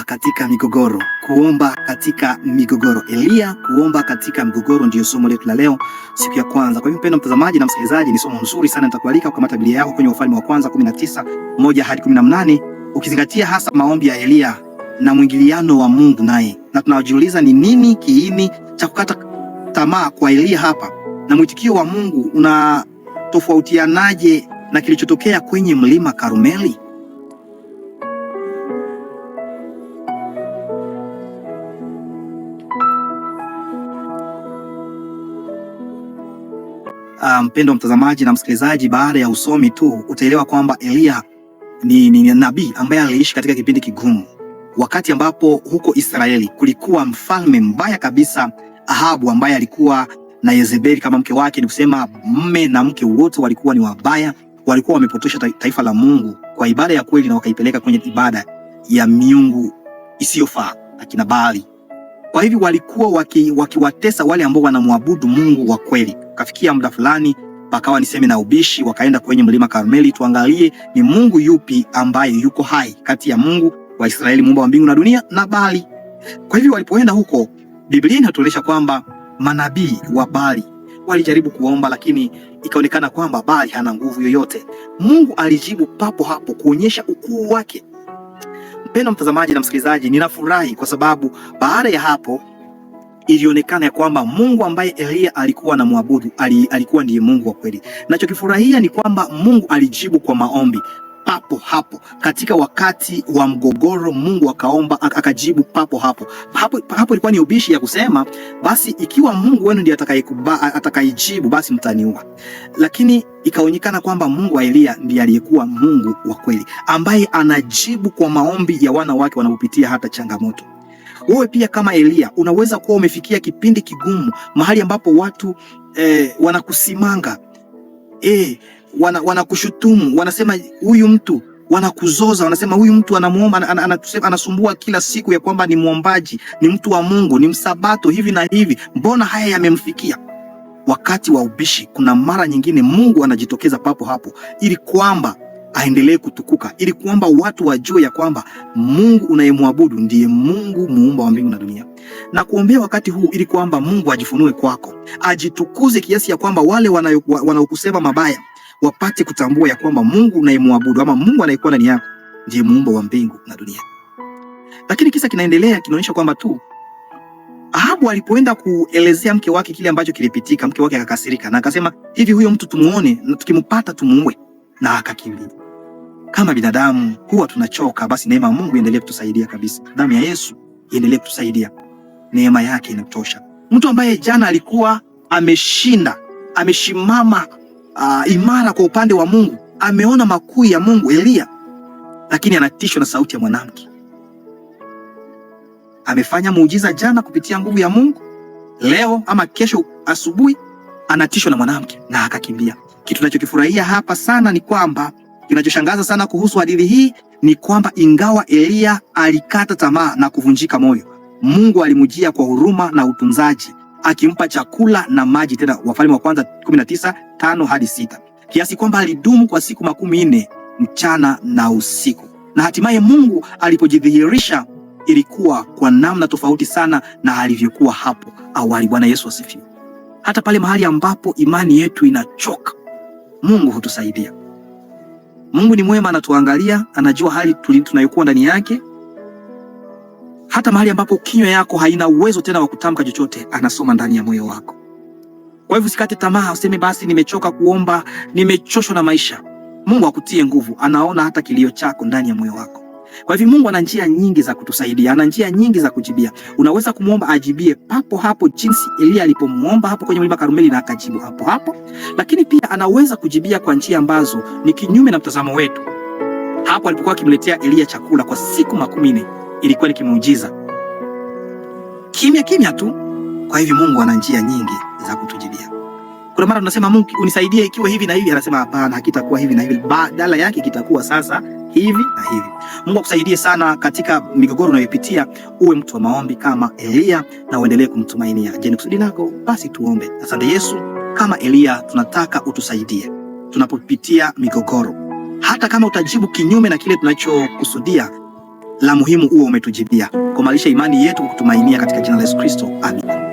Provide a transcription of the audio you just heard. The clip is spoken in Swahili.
katika migogoro, kuomba katika migogoro. Elia kuomba katika migogoro ndio somo letu la leo, siku ya kwanza. Kwa hivyo mpendwa mtazamaji na msikilizaji, ni somo nzuri sana. Nitakualika kwa Biblia yako kwenye Wafalme wa kwanza 19:1 hadi 18, ukizingatia hasa maombi ya Elia na mwingiliano wa Mungu naye. Na tunajiuliza ni nini kiini cha kukata tamaa kwa Elia hapa, na mwitikio wa Mungu unatofautianaje na kilichotokea kwenye mlima Karmeli? Mpendwa mtazamaji na msikilizaji, baada ya usomi tu utaelewa kwamba Elia ni nabii ambaye aliishi katika kipindi kigumu, wakati ambapo huko Israeli kulikuwa mfalme mbaya kabisa, Ahabu, ambaye alikuwa na Yezebeli kama mke wake. Ni kusema mume na mke wote walikuwa ni wabaya, walikuwa wamepotosha taifa la Mungu kwa ibada ya kweli na wakaipeleka kwenye ibada ya miungu isiyofaa, akina Baali. Kwa hivyo walikuwa wakiwatesa wale ambao wanamwabudu Mungu wa kweli. Kafikia muda fulani pakawa niseme na ubishi, wakaenda kwenye mlima Karmeli, tuangalie ni Mungu yupi ambaye yuko hai kati ya Mungu wa Israeli, muumba wa mbingu na dunia, na Baali. Kwa hivyo walipoenda huko, Biblia inatueleza kwamba manabii wa Baali walijaribu kuomba, lakini ikaonekana kwamba Baali hana nguvu yoyote. Mungu alijibu papo hapo kuonyesha ukuu wake. Mpendwa mtazamaji na msikilizaji, ninafurahi kwa sababu baada ya hapo ilionekana ya kwamba Mungu ambaye Elia alikuwa anamwabudu alikuwa ndiye Mungu wa kweli. Nachokifurahia ni kwamba Mungu alijibu kwa maombi papo hapo. Katika wakati wa mgogoro, Mungu akaomba akajibu papo hapo. Hapo ilikuwa ni ubishi ya kusema basi ikiwa Mungu wenu ndiye atakayejibu basi mtaniua. Lakini ikaonekana kwamba Mungu wa Elia ndiye aliyekuwa Mungu wa kweli, ambaye anajibu kwa maombi ya wana wake wanapopitia hata changamoto. Wewe pia kama Elia unaweza kuwa umefikia kipindi kigumu, mahali ambapo watu wanakusimanga, wanakushutumu, wanasema huyu mtu, wanakuzoza, wanasema huyu mtu anamuomba, anasumbua kila siku ya kwamba ni muombaji, ni mtu wa Mungu, ni msabato, hivi na hivi, mbona haya yamemfikia? Wakati wa ubishi, kuna mara nyingine Mungu anajitokeza papo hapo ili kwamba aendelee kutukuka, ili kwamba watu wajue ya kwamba Mungu unayemwabudu ndiye Mungu muumba wa mbingu na dunia. Na kuombea wakati huu ili kwamba Mungu ajifunue kwako, ajitukuze kiasi ya kwamba wale wanaokusema mabaya wapate kutambua ya kwamba Mungu unayemwabudu ama Mungu anayekuwa ndani yako ndiye muumba wa mbingu na dunia. Lakini kisa kinaendelea, kinaonyesha kwamba tu Ahabu alipoenda kuelezea mke wake kile ambacho kilipitika, mke wake akakasirika na akasema hivi, huyo mtu tumuone na tukimpata tumuue, na akakimbia. Kama binadamu huwa tunachoka, basi neema ya Mungu iendelee kutusaidia kabisa. Damu ya Yesu iendelee kutusaidia. Neema yake inatosha. Mtu ambaye jana alikuwa ameshinda, ameshimama imara kwa upande wa Mungu, ameona makuu ya Mungu, Elia, lakini anatishwa na sauti ya mwanamke. Amefanya muujiza jana kupitia nguvu ya Mungu, leo ama kesho asubuhi anatishwa na mwanamke na akakimbia. Kitu tunachokifurahia hapa sana ni kwamba, kinachoshangaza sana kuhusu hadithi hii ni kwamba ingawa Elia alikata tamaa na kuvunjika moyo, Mungu alimjia kwa huruma na utunzaji, akimpa chakula na maji. Tena Wafalme wa kwanza 19:5 hadi 6, kiasi kwamba alidumu kwa siku 40 mchana na usiku. Na hatimaye Mungu alipojidhihirisha ilikuwa kwa namna tofauti sana na alivyokuwa hapo awali. Bwana Yesu asifiwe. Hata pale mahali ambapo imani yetu inachoka, Mungu hutusaidia. Mungu ni mwema, anatuangalia, anajua hali tunayokuwa ndani yake. Hata mahali ambapo kinywa yako haina uwezo tena wa kutamka chochote, anasoma ndani ya moyo wako. Kwa hivyo usikate tamaa, useme basi nimechoka kuomba, nimechoshwa na maisha. Mungu akutie nguvu, anaona hata kilio chako ndani ya moyo wako. Kwa hivyo Mungu ana njia nyingi za kutusaidia, ana njia nyingi za kujibia. Unaweza kumuomba ajibie papo hapo, jinsi Elia alipomuomba hapo kwenye mlima Karmeli na akajibu hapo hapo. Lakini pia anaweza kujibia kwa njia ambazo ni kinyume na mtazamo wetu. Hapo alipokuwa akimletea Elia chakula kwa siku 40, ilikuwa ni kimuujiza, kimya kimya tu. Kwa hivyo Mungu ana njia nyingi za kutujibia. Kuna mara tunasema Mungu unisaidie ikiwa hivi na hivi, anasema hapana, hakitakuwa hivi na hivi, badala yake kitakuwa sasa hivi na hivi. Mungu akusaidie sana katika migogoro unayopitia, uwe mtu wa maombi kama Elia na uendelee kumtumainia. Je, ni kusudi lako? Basi tuombe. Asante Yesu, kama Elia tunataka utusaidie tunapopitia migogoro. Hata kama utajibu kinyume na kile tunachokusudia, la muhimu uwe umetujibia. Kuimarisha imani yetu kwa kutumainia katika jina la Yesu Kristo. Amina.